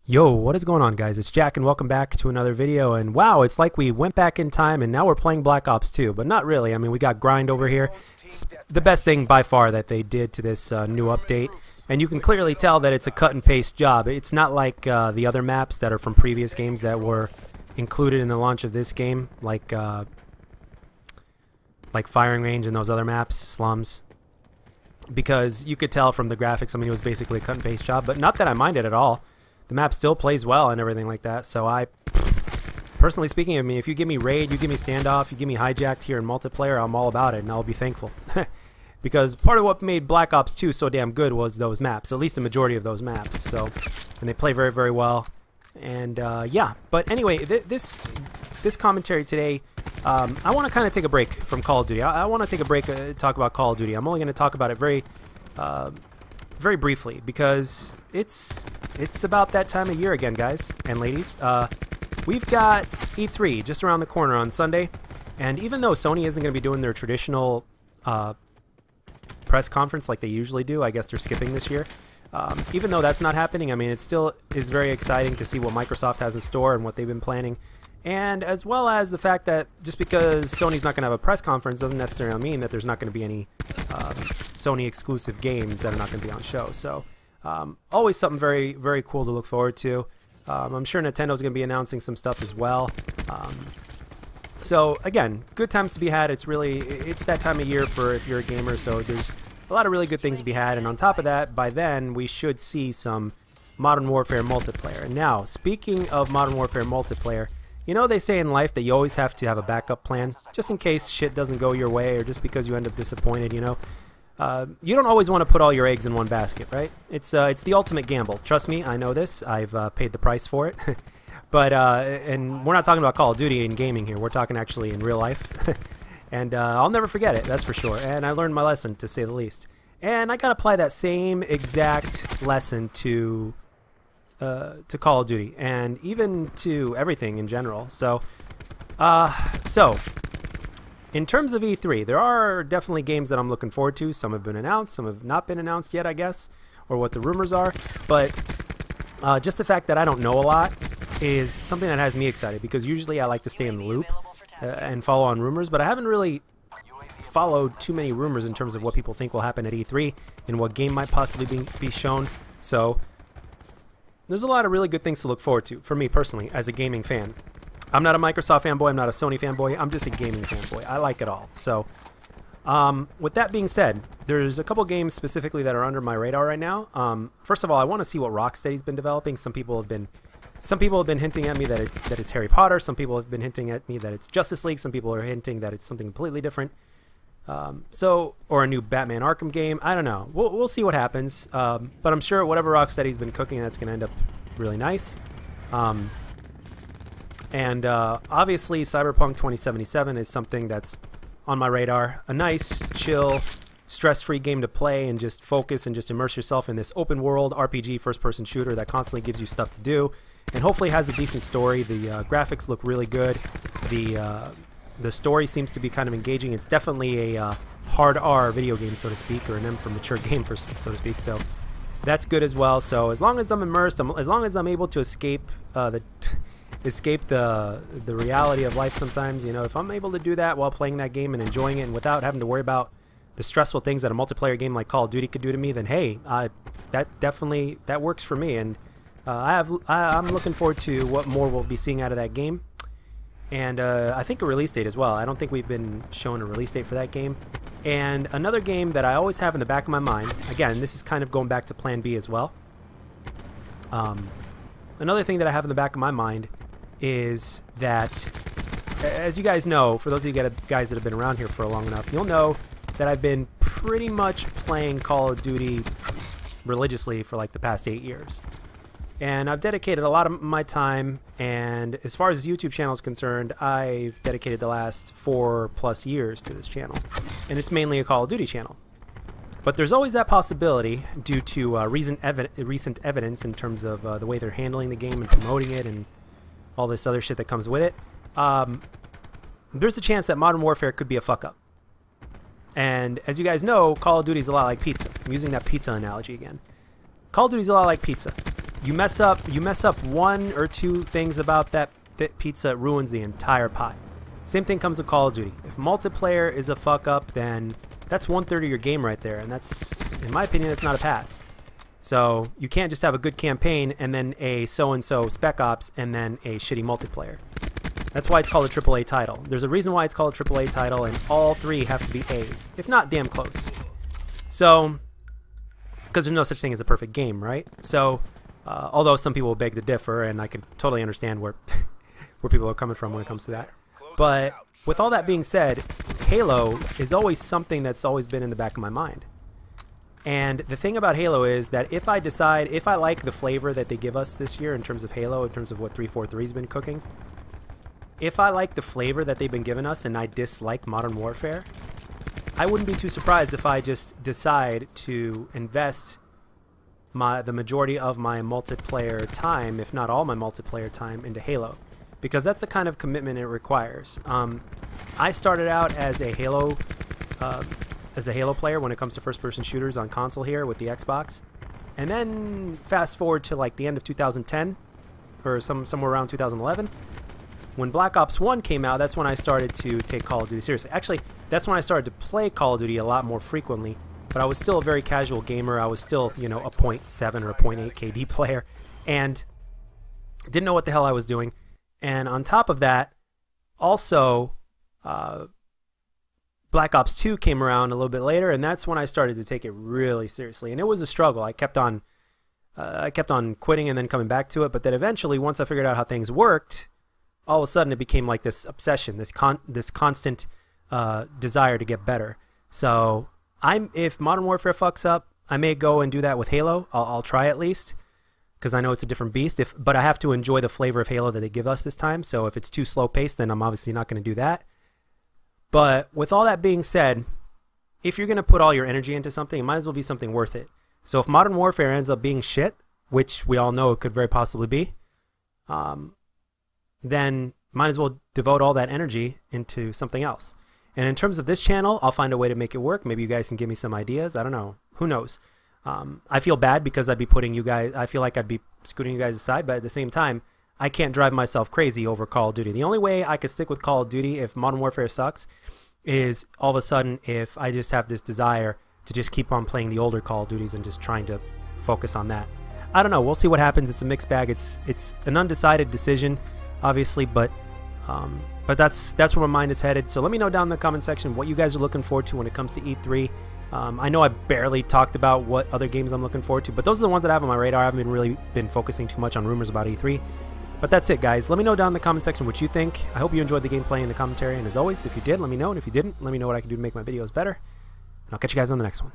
Yo, what is going on, guys? It's Jack and welcome back to another video. And wow, it's like we went back in time and now we're playing Black Ops 2, but not really. I mean, we got Grind over here. It's the best thing by far that they did to this new update. And you can clearly tell that it's a cut and paste job. It's not like the other maps that are from previous games that were included in the launch of this game, like Firing Range and those other maps, Slums. Because you could tell from the graphics, I mean, it was basically a cut and paste job, but not that I mind it at all. The map still plays well and everything like that, so personally speaking of me, if you give me Raid, you give me Standoff, you give me Hijacked here in multiplayer, I'm all about it, and I'll be thankful. Because part of what made Black Ops 2 so damn good was those maps, at least the majority of those maps, so, and they play very, very well, and yeah, but anyway, this commentary today, I want to kind of take a break from Call of Duty. I want to take a break, talk about Call of Duty. I'm only going to talk about it very briefly, because it's about that time of year again, guys and ladies. We've got E3 just around the corner on Sunday, and even though Sony isn't going to be doing their traditional press conference like they usually do, I guess they're skipping this year. Even though that's not happening, I mean, it still is very exciting to see what Microsoft has in store and what they've been planning. And as well as the fact that just because Sony's not going to have a press conference doesn't necessarily mean that there's not going to be any Sony exclusive games that are not going to be on show. So always something very, very cool to look forward to. I'm sure Nintendo's going to be announcing some stuff as well. So again, good times to be had. It's that time of year for if you're a gamer. So there's a lot of really good things to be had. And on top of that, by then we should see some Modern Warfare multiplayer. And now, speaking of Modern Warfare multiplayer, you know they say in life that you always have to have a backup plan, just in case shit doesn't go your way or just because you end up disappointed, you know. You don't always want to put all your eggs in one basket, right? It's the ultimate gamble. Trust me, I know this. I've paid the price for it. But, and we're not talking about Call of Duty in gaming here. We're talking actually in real life. And I'll never forget it, that's for sure. And I learned my lesson, to say the least. And I got to apply that same exact lesson to Call of Duty, and even to everything in general. So in terms of E3, there are definitely games that I'm looking forward to. Some have been announced, some have not been announced yet, I guess, or what the rumors are. But just the fact that I don't know a lot is something that has me excited, because usually I like to stay in the loop and follow on rumors, but I haven't really followed too many rumors in terms of what people think will happen at E3 and what game might possibly be shown. So there's a lot of really good things to look forward to, for me personally, as a gaming fan. I'm not a Microsoft fanboy, I'm not a Sony fanboy, I'm just a gaming fanboy. I like it all. So, with that being said, there's a couple games specifically that are under my radar right now. First of all, I want to see what Rocksteady's been developing. Some people have been hinting at me that it's Harry Potter. Some people have been hinting at me that it's Justice League. Some people are hinting that it's something completely different. Or a new Batman Arkham game. I don't know. We'll see what happens. But I'm sure whatever Rocksteady's been cooking, that's going to end up really nice. And obviously, Cyberpunk 2077 is something that's on my radar. A nice, chill, stress-free game to play and just focus and just immerse yourself in this open-world RPG first-person shooter that constantly gives you stuff to do, and hopefully has a decent story. The graphics look really good. The story seems to be kind of engaging. It's definitely a hard R video game, so to speak, or an M for mature game, so to speak. So that's good as well. So as long as I'm immersed, as long as I'm able to escape the reality of life sometimes, you know, if I'm able to do that while playing that game and enjoying it and without having to worry about the stressful things that a multiplayer game like Call of Duty could do to me, then hey, that works for me. And I'm looking forward to what more we'll be seeing out of that game. And I think a release date as well. I don't think we've been shown a release date for that game. And another game that I always have in the back of my mind, again, this is kind of going back to Plan B as well. Another thing that I have in the back of my mind is that, as you guys know, for those of you guys that have been around here for long enough, you'll know that I've been pretty much playing Call of Duty religiously for like the past 8 years. And I've dedicated a lot of my time, and as far as the YouTube channel is concerned, I've dedicated the last 4+ years to this channel. And it's mainly a Call of Duty channel. But there's always that possibility, due to recent evidence in terms of the way they're handling the game and promoting it and all this other shit that comes with it, there's a chance that Modern Warfare could be a fuck-up. And as you guys know, Call of Duty is a lot like pizza. I'm using that pizza analogy again. Call of Duty is a lot like pizza. You mess up one or two things about that pizza, it ruins the entire pie. Same thing comes with Call of Duty. If multiplayer is a fuck up, then that's 1/3 of your game right there, and that's, in my opinion, that's not a pass. So you can't just have a good campaign and then a so-and-so Spec Ops and then a shitty multiplayer. That's why it's called a AAA title. There's a reason why it's called a AAA title, and all three have to be A's, if not damn close. So, because there's no such thing as a perfect game, right? So, although some people will beg to differ, and I can totally understand where where people are coming from when it comes to that. But with all that being said, Halo is always something that's always been in the back of my mind. And the thing about Halo is that if I decide, if I like the flavor that they give us this year in terms of Halo, in terms of what 343's been cooking, if I like the flavor that they've been giving us and I dislike Modern Warfare, I wouldn't be too surprised if I just decide to invest the majority of my multiplayer time, if not all my multiplayer time, into Halo. Because that's the kind of commitment it requires. I started out as a Halo player when it comes to first-person shooters on console here with the Xbox, and then fast forward to like the end of 2010 or somewhere around 2011, when Black Ops 1 came out. That's when I started to take Call of Duty seriously. Actually, that's when I started to play Call of Duty a lot more frequently. But I was still a very casual gamer. I was still, you know, a .7 or a .8 KD player, and didn't know what the hell I was doing. And on top of that, also, Black Ops 2 came around a little bit later, and that's when I started to take it really seriously. And it was a struggle. I kept on quitting and then coming back to it. But then eventually, once I figured out how things worked, all of a sudden it became like this obsession, this constant desire to get better. So if Modern Warfare fucks up, I may go and do that with Halo. I'll try at least, because I know it's a different beast. But I have to enjoy the flavor of Halo that they give us this time. So if it's too slow paced, then I'm obviously not going to do that. But with all that being said, if you're going to put all your energy into something, it might as well be something worth it. So if Modern Warfare ends up being shit, which we all know it could very possibly be, then might as well devote all that energy into something else. And in terms of this channel, I'll find a way to make it work. Maybe you guys can give me some ideas. I don't know. Who knows? I feel bad because I'd be putting you guys, I feel like I'd be scooting you guys aside, but at the same time, I can't drive myself crazy over Call of Duty. The only way I could stick with Call of Duty if Modern Warfare sucks is all of a sudden if I just have this desire to just keep on playing the older Call of Duties and just trying to focus on that. I don't know. We'll see what happens. It's a mixed bag. It's an undecided decision, obviously, but that's where my mind is headed. So let me know down in the comment section what you guys are looking forward to when it comes to E3. I know I barely talked about what other games I'm looking forward to, but those are the ones that I have on my radar. I haven't really been focusing too much on rumors about E3. But that's it, guys. Let me know down in the comment section what you think. I hope you enjoyed the gameplay and the commentary, and as always, if you did, let me know, and if you didn't, let me know what I can do to make my videos better. And I'll catch you guys on the next one.